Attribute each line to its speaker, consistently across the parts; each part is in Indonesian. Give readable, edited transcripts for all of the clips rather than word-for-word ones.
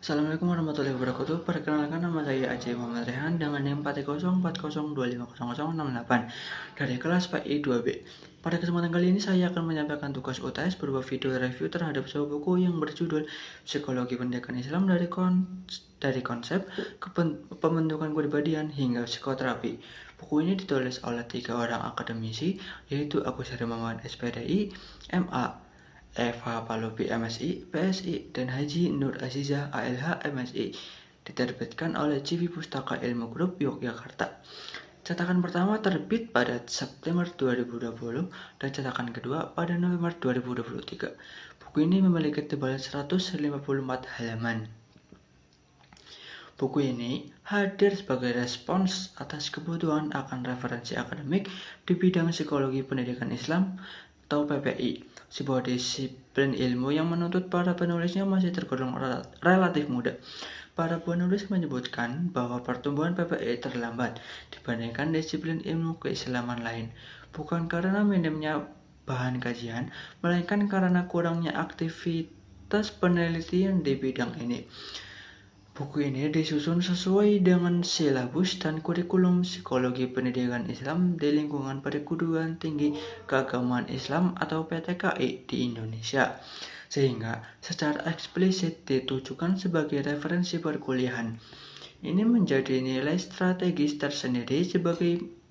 Speaker 1: Assalamualaikum warahmatullahi wabarakatuh. Perkenalkan nama saya Aceh Muhammad Rehan dengan NIM 40402500068 dari kelas PI 2B. Pada kesempatan kali ini saya akan menyampaikan tugas UTS berupa video review terhadap sebuah buku yang berjudul Psikologi Pendidikan Islam dari konsep pembentukan kepribadian hingga psikoterapi. Buku ini ditulis oleh 3 orang akademisi, yaitu Agus Harimau Muhammad SPDI, MA Eva Palopi MSI, PSI, dan Haji Nur Azizah ALH MSI. Diterbitkan oleh CV Pustaka Ilmu Group Yogyakarta. Cetakan pertama terbit pada September 2020 dan cetakan kedua pada November 2023. Buku ini memiliki tebal 154 halaman. Buku ini hadir sebagai respons atas kebutuhan akan referensi akademik di bidang psikologi pendidikan Islam atau PPI, sebuah disiplin ilmu yang menuntut para penulisnya masih tergolong relatif muda. Para penulis menyebutkan bahwa pertumbuhan PPI terlambat dibandingkan disiplin ilmu keislaman lain, bukan karena minimnya bahan kajian, melainkan karena kurangnya aktivitas penelitian di bidang ini. Buku ini disusun sesuai dengan silabus dan kurikulum psikologi pendidikan Islam di lingkungan perguruan tinggi keagamaan Islam atau PTKI di Indonesia, sehingga secara eksplisit ditujukan sebagai referensi perkuliahan. Ini menjadi nilai strategis tersendiri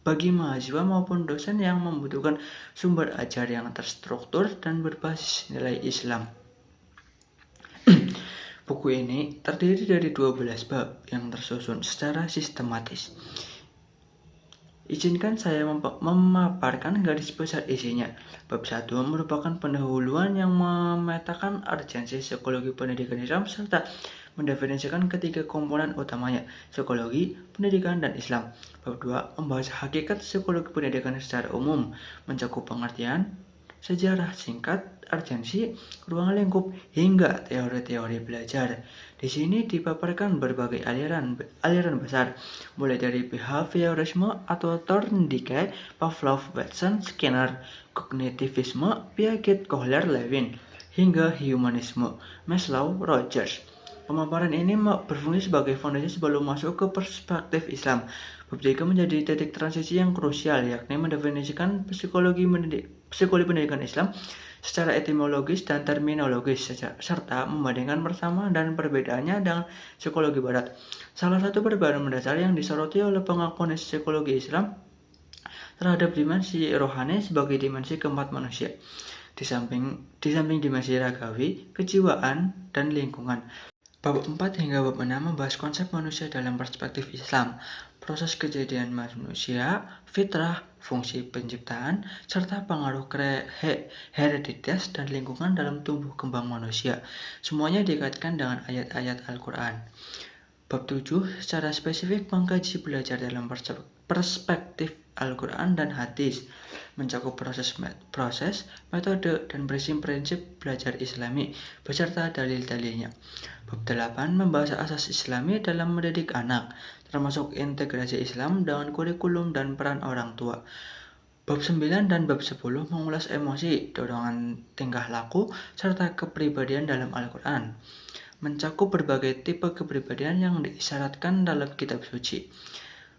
Speaker 1: bagi mahasiswa maupun dosen yang membutuhkan sumber ajar yang terstruktur dan berbasis nilai Islam. Buku ini terdiri dari 12 bab yang tersusun secara sistematis. Izinkan saya memaparkan garis besar isinya. Bab 1 merupakan pendahuluan yang memetakan urgensi psikologi pendidikan Islam serta mendefinisikan ketiga komponen utamanya, psikologi, pendidikan, dan Islam. Bab 2 membahas hakikat psikologi pendidikan secara umum, mencakup pengertian, sejarah singkat, urgensi, ruang lingkup, hingga teori-teori belajar. Di sini dipaparkan berbagai aliran besar, mulai dari behaviorisme atau Thorndike, Pavlov, Watson, Skinner, kognitivisme, Piaget, Kohler, Lewin, hingga humanisme, Maslow, Rogers. Pemaparan ini berfungsi sebagai fondasi sebelum masuk ke perspektif Islam. Bab 3 menjadi titik transisi yang krusial, yakni mendefinisikan psikologi pendidikan Islam secara etimologis dan terminologis, serta membandingkan persamaan dan perbedaannya dengan psikologi Barat. Salah satu perbedaan mendasar yang disoroti oleh pengakuan psikologi Islam terhadap dimensi rohani sebagai dimensi keempat manusia, di samping dimensi ragawi, kejiwaan, dan lingkungan. Bab 4 hingga bab 6 membahas konsep manusia dalam perspektif Islam, proses kejadian manusia, fitrah, fungsi penciptaan, serta pengaruh hereditas dan lingkungan dalam tumbuh kembang manusia. Semuanya dikaitkan dengan ayat-ayat Al-Quran. Bab 7 secara spesifik mengkaji belajar dalam perspektif Al-Quran dan hadis, mencakup proses, metode, dan prinsip belajar Islami beserta dalil-dalilnya. Bab 8 membahas asas Islami dalam mendidik anak, termasuk integrasi Islam dengan kurikulum dan peran orang tua. Bab 9 dan bab 10 mengulas emosi, dorongan tingkah laku, serta kepribadian dalam Al-Quran, mencakup berbagai tipe kepribadian yang diisyaratkan dalam kitab suci.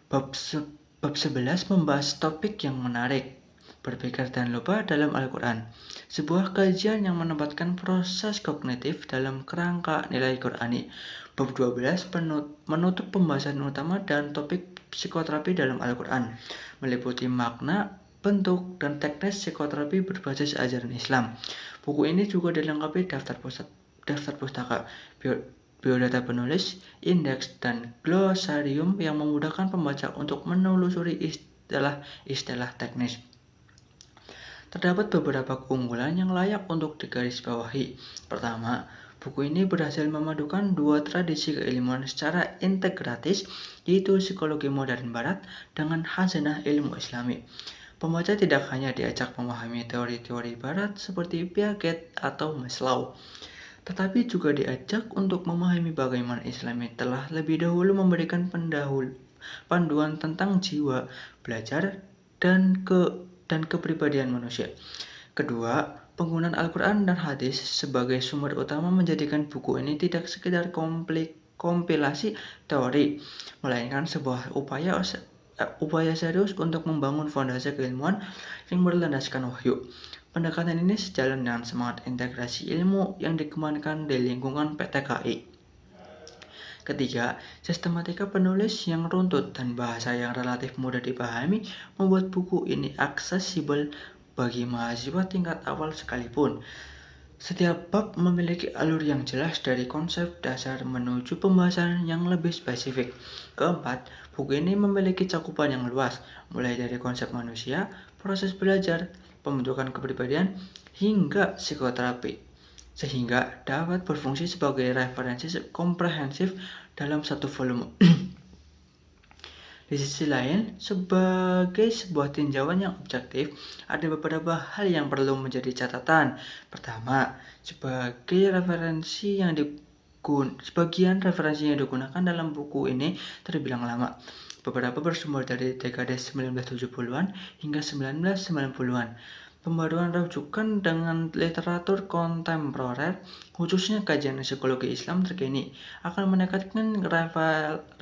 Speaker 1: Bab 11 membahas topik yang menarik, berpikir dan lupa dalam Al-Quran, sebuah kajian yang menempatkan proses kognitif dalam kerangka nilai Qurani. Bab 12 menutup pembahasan utama dan topik psikoterapi dalam Al-Quran, meliputi makna, bentuk, dan teknis psikoterapi berbasis ajaran Islam. Buku ini juga dilengkapi daftar pustaka, biodata penulis, indeks, dan glosarium yang memudahkan pembaca untuk menelusuri istilah-istilah teknis. Terdapat beberapa keunggulan yang layak untuk digarisbawahi. Pertama, buku ini berhasil memadukan dua tradisi keilmuan secara integratis, yaitu psikologi modern barat dengan khasanah ilmu Islami. Pembaca tidak hanya diajak memahami teori-teori barat seperti Piaget atau Maslow, tetapi juga diajak untuk memahami bagaimana Islami telah lebih dahulu memberikan panduan tentang jiwa, belajar, dan kepribadian manusia. Kedua, Penggunaan Al-Quran dan hadis sebagai sumber utama menjadikan buku ini tidak sekedar kompilasi teori, melainkan sebuah upaya serius untuk membangun fondasi keilmuan yang berlandaskan wahyu. Pendekatan ini sejalan dengan semangat integrasi ilmu yang dikembangkan di lingkungan PTKI. Ketiga, sistematika penulis yang runtut dan bahasa yang relatif mudah dipahami membuat buku ini aksesibel bagi mahasiswa tingkat awal sekalipun. Setiap bab memiliki alur yang jelas dari konsep dasar menuju pembahasan yang lebih spesifik. Keempat, buku ini memiliki cakupan yang luas, mulai dari konsep manusia, proses belajar, pembentukan kepribadian, hingga psikoterapi, sehingga dapat berfungsi sebagai referensi komprehensif dalam satu volume. Di sisi lain, sebagai sebuah tinjauan yang objektif, ada beberapa hal yang perlu menjadi catatan. Pertama, sebagian referensi yang digunakan dalam buku ini terbilang lama. Beberapa bersumber dari dekade 1970-an hingga 1990-an. Pembaruan rujukan dengan literatur kontemporer, khususnya kajian psikologi Islam terkini, akan meningkatkan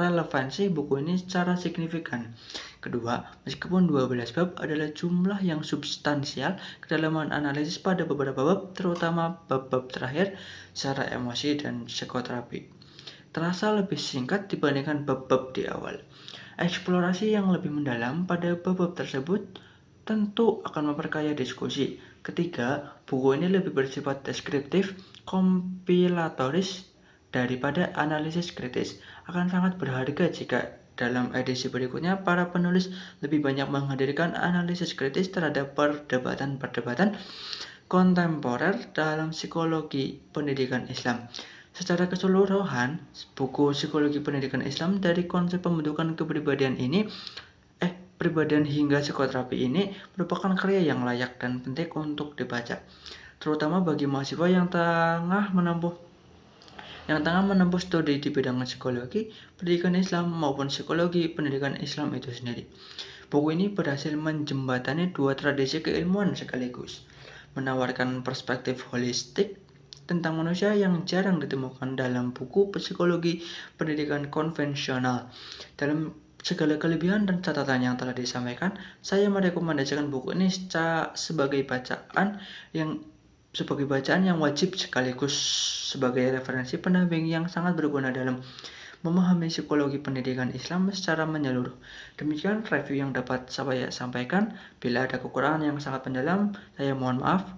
Speaker 1: relevansi buku ini secara signifikan. Kedua, meskipun 12 bab adalah jumlah yang substansial, kedalaman analisis pada beberapa bab, terutama bab-bab terakhir, secara emosi dan psikoterapi, terasa lebih singkat dibandingkan bab-bab di awal. Eksplorasi yang lebih mendalam pada bab-bab tersebut tentu akan memperkaya diskusi. Ketiga, buku ini lebih bersifat deskriptif, kompilatoris daripada analisis kritis. Akan sangat berharga jika dalam edisi berikutnya para penulis lebih banyak menghadirkan analisis kritis terhadap perdebatan-perdebatan kontemporer dalam psikologi pendidikan Islam. Secara keseluruhan, buku Psikologi Pendidikan Islam dari konsep pembentukan kepribadian pribadian hingga psikoterapi ini merupakan karya yang layak dan penting untuk dibaca, terutama bagi mahasiswa yang tengah menempuh studi di bidang psikologi pendidikan Islam maupun psikologi pendidikan Islam itu sendiri. Buku ini berhasil menjembatani dua tradisi keilmuan sekaligus, menawarkan perspektif holistik tentang manusia yang jarang ditemukan dalam buku psikologi pendidikan konvensional. Dalam segala kelebihan dan catatan yang telah disampaikan, saya merekomendasikan buku ini sebagai bacaan yang wajib sekaligus sebagai referensi pendamping yang sangat berguna dalam memahami psikologi pendidikan Islam secara menyeluruh. Demikian review yang dapat saya sampaikan. Bila ada kekurangan yang sangat mendalam, saya mohon maaf.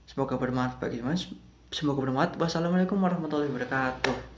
Speaker 1: Semoga bermanfaat. Wassalamualaikum warahmatullahi wabarakatuh.